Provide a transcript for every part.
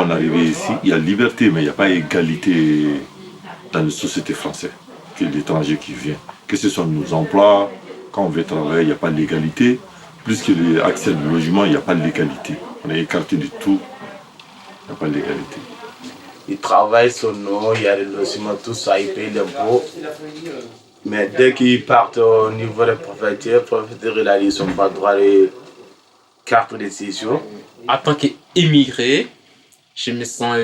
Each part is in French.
on est arrivé ici, il y a liberté, mais il n'y a pas égalité dans la société française que l'étranger qui vient. Que ce soit nos emplois, quand on veut travailler, il n'y a pas de l'égalité. Plus que l'accès au logement, il n'y a pas de l'égalité. On est écarté de tout, il n'y a pas de l'égalité. Ils travaillent sur nous, il y a le logement, tout ça, ils payent l'impôt. Mais dès qu'ils partent au niveau des préfectures, ils n'ont pas droit à les cartes de séjour. En tant qu'émigré, je me sens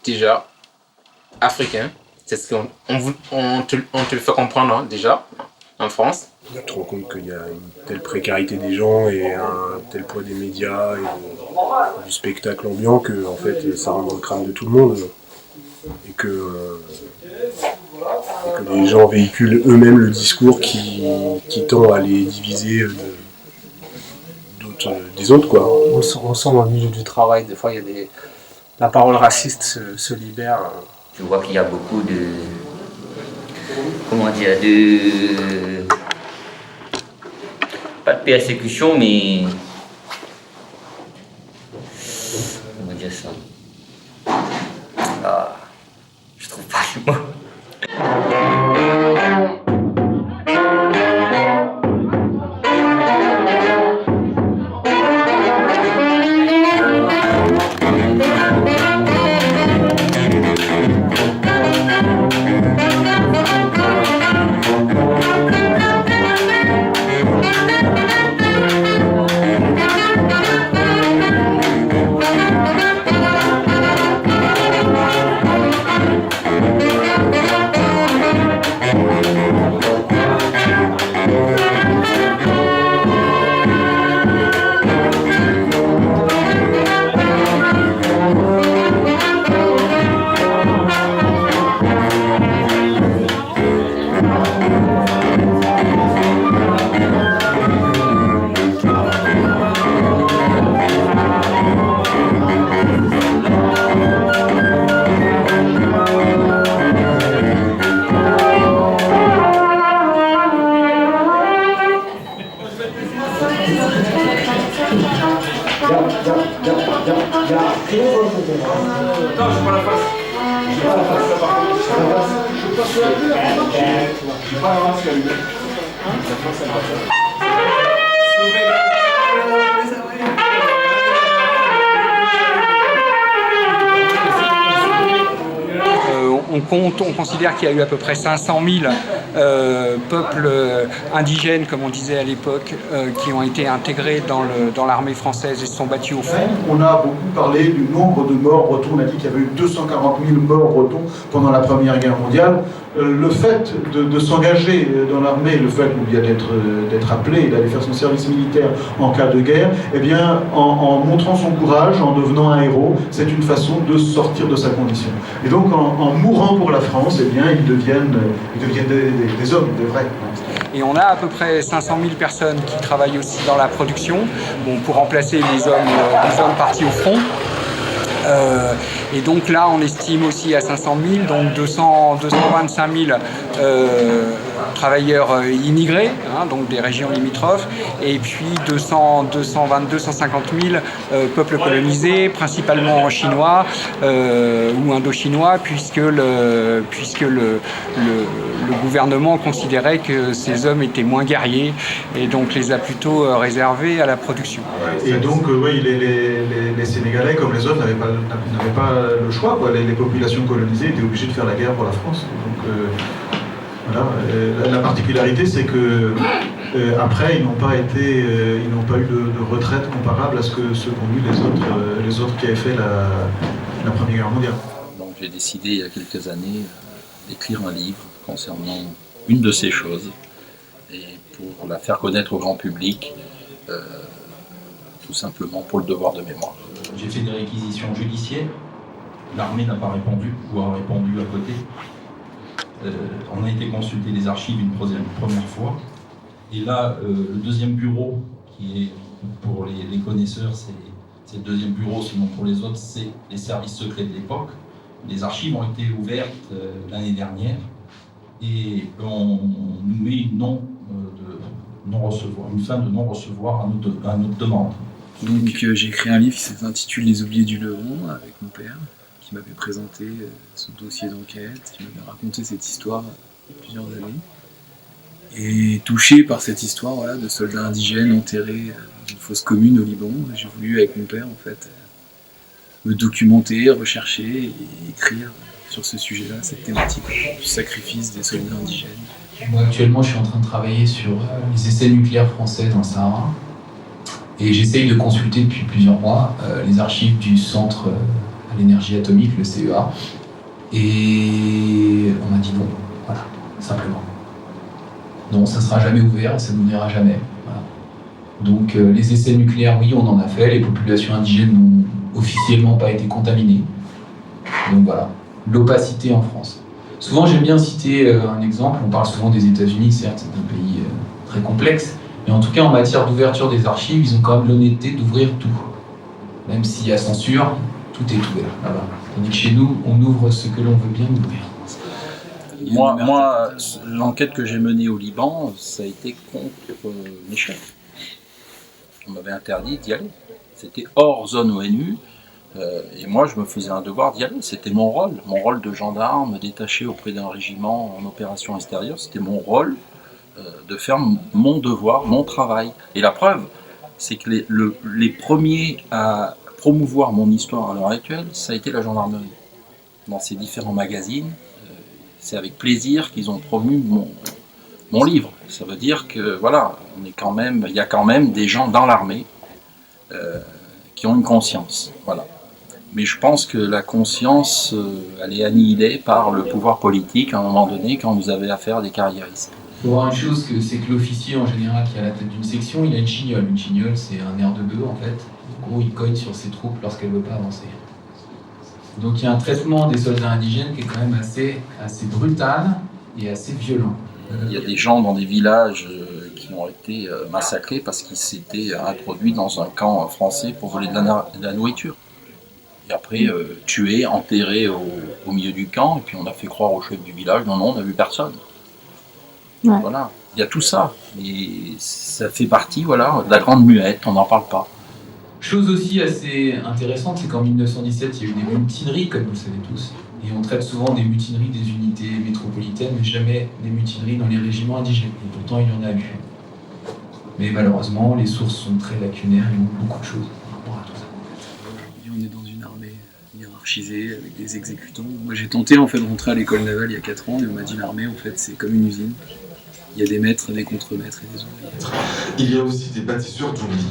déjà africain. C'est ce on te le fait comprendre hein, déjà en France. Tu te rends compte qu'il y a une telle précarité des gens et un tel poids des médias et du spectacle ambiant que en fait, ça rentre dans le crâne de tout le monde et que les gens véhiculent eux-mêmes le discours qui tend à les diviser des autres. Quoi. On sent dans le milieu du travail, des fois, la parole raciste se libère. Je vois qu'il y a beaucoup de pas de persécution, mais comment dire ça? Je trouve pas le mot. On considère qu'il y a eu à peu près 500 000 peuples indigènes, comme on disait à l'époque, qui ont été intégrés dans l'armée française et se sont battus au front. On a beaucoup parlé du nombre de morts bretons. On a dit qu'il y avait eu 240 000 morts bretons pendant la Première Guerre mondiale. Le fait de s'engager dans l'armée, le fait d'être appelé et d'aller faire son service militaire en cas de guerre, eh bien, en montrant son courage, en devenant un héros, c'est une façon de sortir de sa condition. Et donc, en mourant pour la France, eh bien, ils deviennent des hommes, des vrais. Et on a à peu près 500 000 personnes qui travaillent aussi dans la production, pour remplacer les hommes partis au front. Et donc là, on estime aussi à 500 000, donc 225 000 travailleurs immigrés, donc des régions limitrophes, et puis 250 000 peuples colonisés, principalement chinois ou indo-chinois, puisque le gouvernement considérait que ces hommes étaient moins guerriers et donc les a plutôt réservés à la production. Et donc, oui, les Sénégalais, comme les autres, n'avaient pas le choix, quoi. Les populations colonisées étaient obligées de faire la guerre pour la France. Donc, voilà. La particularité, c'est que après, ils n'ont pas eu de retraite comparable à ce qu'ont eu les autres qui avaient fait la Première Guerre mondiale. Donc, j'ai décidé il y a quelques années d'écrire un livre concernant une de ces choses et pour la faire connaître au grand public, tout simplement pour le devoir de mémoire. J'ai fait des réquisitions judiciaires, l'armée n'a pas répondu ou a répondu à côté. On a été consulter les archives une première fois. Et là, le deuxième bureau, qui est pour les connaisseurs, c'est le deuxième bureau, sinon pour les autres, c'est les services secrets de l'époque. Les archives ont été ouvertes l'année dernière et on nous met une fin de non-recevoir à notre demande. Donc j'ai écrit un livre qui s'intitule Les oubliés du Levant avec mon père, qui m'avait présenté ce dossier d'enquête, qui m'avait raconté cette histoire il y a plusieurs années. Et touché par cette histoire de soldats indigènes enterrés dans une fosse commune au Liban, j'ai voulu avec mon père en fait me documenter, rechercher et écrire sur ce sujet-là, cette thématique du sacrifice des soldats indigènes. Moi actuellement je suis en train de travailler sur les essais nucléaires français dans le Sahara et j'essaye de consulter depuis plusieurs mois les archives du centre à l'énergie atomique, le CEA, et on m'a dit non, voilà, simplement. Non, ça ne sera jamais ouvert et ça n'ouvrira jamais. Voilà. Donc les essais nucléaires, oui, on en a fait, les populations indigènes n'ont officiellement pas été contaminées. Donc voilà, l'opacité en France. Souvent j'aime bien citer un exemple, on parle souvent des États-Unis, certes c'est un pays très complexe, mais en tout cas en matière d'ouverture des archives, ils ont quand même l'honnêteté d'ouvrir tout. Même s'il y a censure, tout est ouvert là-bas. Tandis que chez nous, on ouvre ce que l'on veut bien ouvrir. Moi, l'enquête que j'ai menée au Liban, ça a été contre mes chefs. On m'avait interdit d'y aller. C'était hors zone ONU. Et moi, je me faisais un devoir d'y aller. C'était mon rôle de gendarme détaché auprès d'un régiment en opération extérieure. C'était mon rôle de faire mon devoir, mon travail. Et la preuve, c'est que les premiers à promouvoir mon histoire à l'heure actuelle, ça a été la gendarmerie. Dans ces différents magazines, c'est avec plaisir qu'ils ont promu mon livre. Ça veut dire que voilà, il y a quand même des gens dans l'armée qui ont une conscience. Voilà. Mais je pense que la conscience, elle est annihilée par le pouvoir politique à un moment donné quand vous avez affaire à des carriéristes. Il faut voir une chose, c'est que l'officier en général qui est à la tête d'une section, il a une chignole. Une chignole, c'est un nerf de bœuf en fait. En gros, il cogne sur ses troupes lorsqu'elles ne veulent pas avancer. Donc il y a un traitement des soldats indigènes qui est quand même assez brutal et assez violent. Il y a des gens dans des villages qui ont été massacrés parce qu'ils s'étaient introduits dans un camp français pour voler de la nourriture. Et après, tués, enterrés au milieu du camp, et puis on a fait croire au chef du village, non, on n'a vu personne. Ouais. Voilà, il y a tout ça, et ça fait partie de la grande muette, on n'en parle pas. Chose aussi assez intéressante, c'est qu'en 1917, il y a eu des mutineries, comme vous le savez tous, et on traite souvent des mutineries des unités métropolitaines, mais jamais des mutineries dans les régiments indigènes, et pourtant il y en a eu. Mais malheureusement, les sources sont très lacunaires, il manque beaucoup de choses par rapport à tout ça. On est dans une armée hiérarchisée avec des exécutants. Moi j'ai tenté en fait de rentrer à l'école navale il y a 4 ans et on m'a dit l'armée en fait c'est comme une usine. Il y a des maîtres, des contremaîtres et des ouvriers. Il y a aussi des bâtisseurs d'oubli.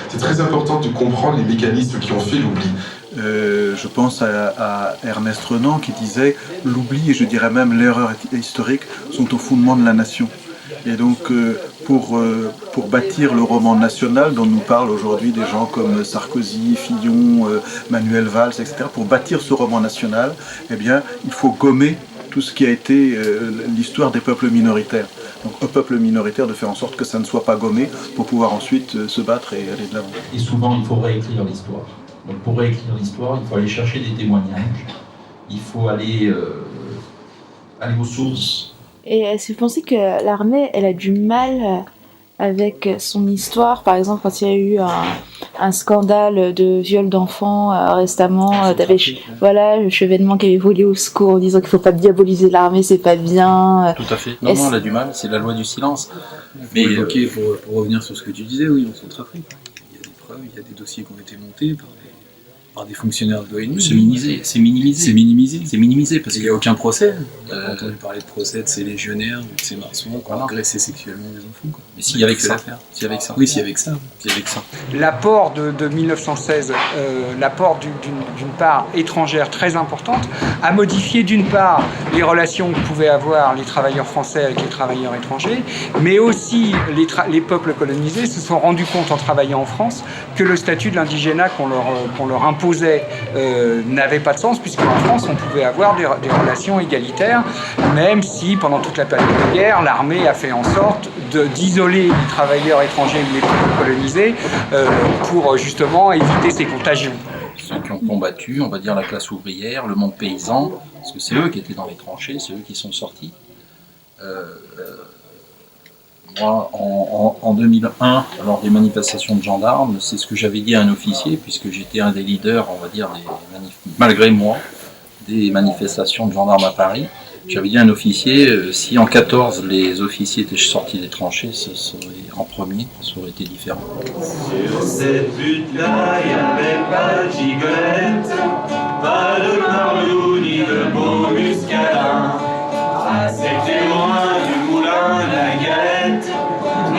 C'est très important de comprendre les mécanismes qui ont fait l'oubli. Je pense à Ernest Renan qui disait « L'oubli et je dirais même l'erreur historique sont au fondement de la nation ». Et donc pour bâtir le roman national dont nous parlent aujourd'hui des gens comme Sarkozy, Fillon, Manuel Valls, etc., pour bâtir ce roman national, eh bien, il faut gommer tout ce qui a été l'histoire des peuples minoritaires. Donc au peuple minoritaire de faire en sorte que ça ne soit pas gommé pour pouvoir ensuite se battre et aller de l'avant. Et souvent, il faut réécrire l'histoire. Donc pour réécrire l'histoire, il faut aller chercher des témoignages, il faut aller aux sources. Et est-ce que vous pensez que l'armée, elle a du mal avec son histoire? Par exemple, quand il y a eu un scandale de viol d'enfants récemment, t'avais le chevènement qui avait volé au secours en disant qu'il ne faut pas diaboliser l'armée, c'est pas bien. Tout à fait. Non, elle a du mal, c'est la loi du silence. Mais pour revenir sur ce que tu disais, oui, on Centrafrique. Il y a des preuves, il y a des dossiers qui ont été montés par des fonctionnaires de l'ONU. C'est minimisé parce qu'il n'y a aucun procès. On a entendu parler de procès de ces légionnaires ou de ces maçons qui ont agressé sexuellement des enfants. Quoi. Mais s'il y avait que ça. Oui, s'il y avait que ça. L'apport de 1916, l'apport d'une part étrangère très importante, a modifié d'une part les relations que pouvaient avoir les travailleurs français avec les travailleurs étrangers, mais aussi les peuples colonisés se sont rendus compte en travaillant en France que le statut de l'indigénat qu'on leur imposait n'avait pas de sens, puisqu'en France on pouvait avoir des relations égalitaires, même si pendant toute la période de guerre, l'armée a fait en sorte d'isoler les travailleurs étrangers ou les peuples colonisés pour justement éviter ces contagions. Ceux qui ont combattu, on va dire la classe ouvrière, le monde paysan, parce que c'est eux qui étaient dans les tranchées, c'est eux qui sont sortis. Moi, en 2001, lors des manifestations de gendarmes, c'est ce que j'avais dit à un officier, puisque j'étais un des leaders, on va dire, malgré moi, des manifestations de gendarmes à Paris. J'avais dit à un officier, si en 14 les officiers étaient sortis des tranchées, en premier, ça aurait été différent. Sur cette butte-là, il n'y avait pas de gigolette, pas de marlou ni de beau muscadin. C'était loin du moulin de la galette,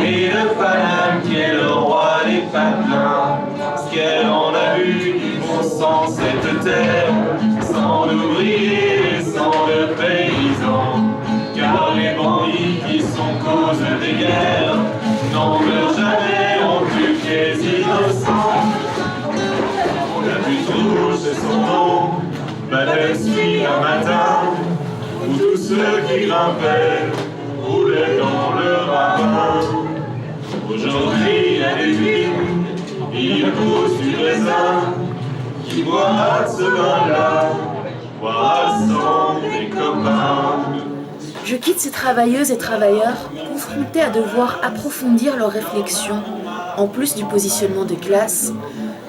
et le Paname qui est le roi des patelins. Ce qu'elle en a vu du bon sang cette terre, sans d'ouvriers, sans de paysans, car les bandits qui sont cause des guerres n'en meurent jamais, ont tué les innocents. La butte rouge c'est son nom, battait celui un matin, où tous ceux qui grimpaient roulaient dans le ravin. Aujourd'hui il y a des vignes, il pousse du raisin, qui boira de ce vin-là, boira le sang des copains. Je quitte ces travailleuses et travailleurs confrontés à devoir approfondir leurs réflexions, en plus du positionnement de classe,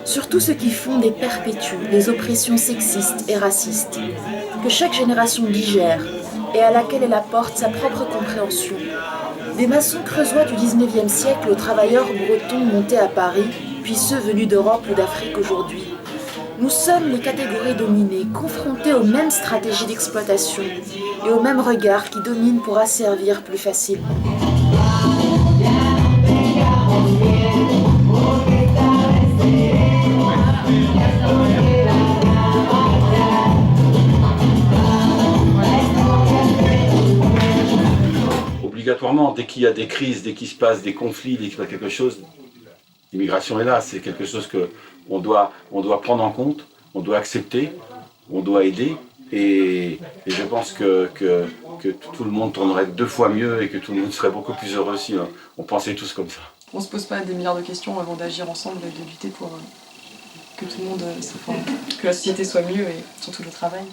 sur tout ce qui fonde et perpétue les oppressions sexistes et racistes, que chaque génération digère et à laquelle elle apporte sa propre compréhension. Des maçons creusois du 19e siècle aux travailleurs bretons montés à Paris, puis ceux venus d'Europe ou d'Afrique aujourd'hui. Nous sommes les catégories dominées, confrontées aux mêmes stratégies d'exploitation et aux mêmes regards qui dominent pour asservir plus facilement. Obligatoirement, dès qu'il y a des crises, dès qu'il se passe des conflits, dès qu'il se passe quelque chose, l'immigration est là, c'est quelque chose qu'on doit prendre en compte, on doit accepter, on doit aider, et je pense que tout le monde tournerait 2 fois mieux et que tout le monde serait beaucoup plus heureux si on pensait tous comme ça. On se pose pas des milliards de questions avant d'agir ensemble et de lutter pour que tout le monde, que la société soit mieux et surtout le travail.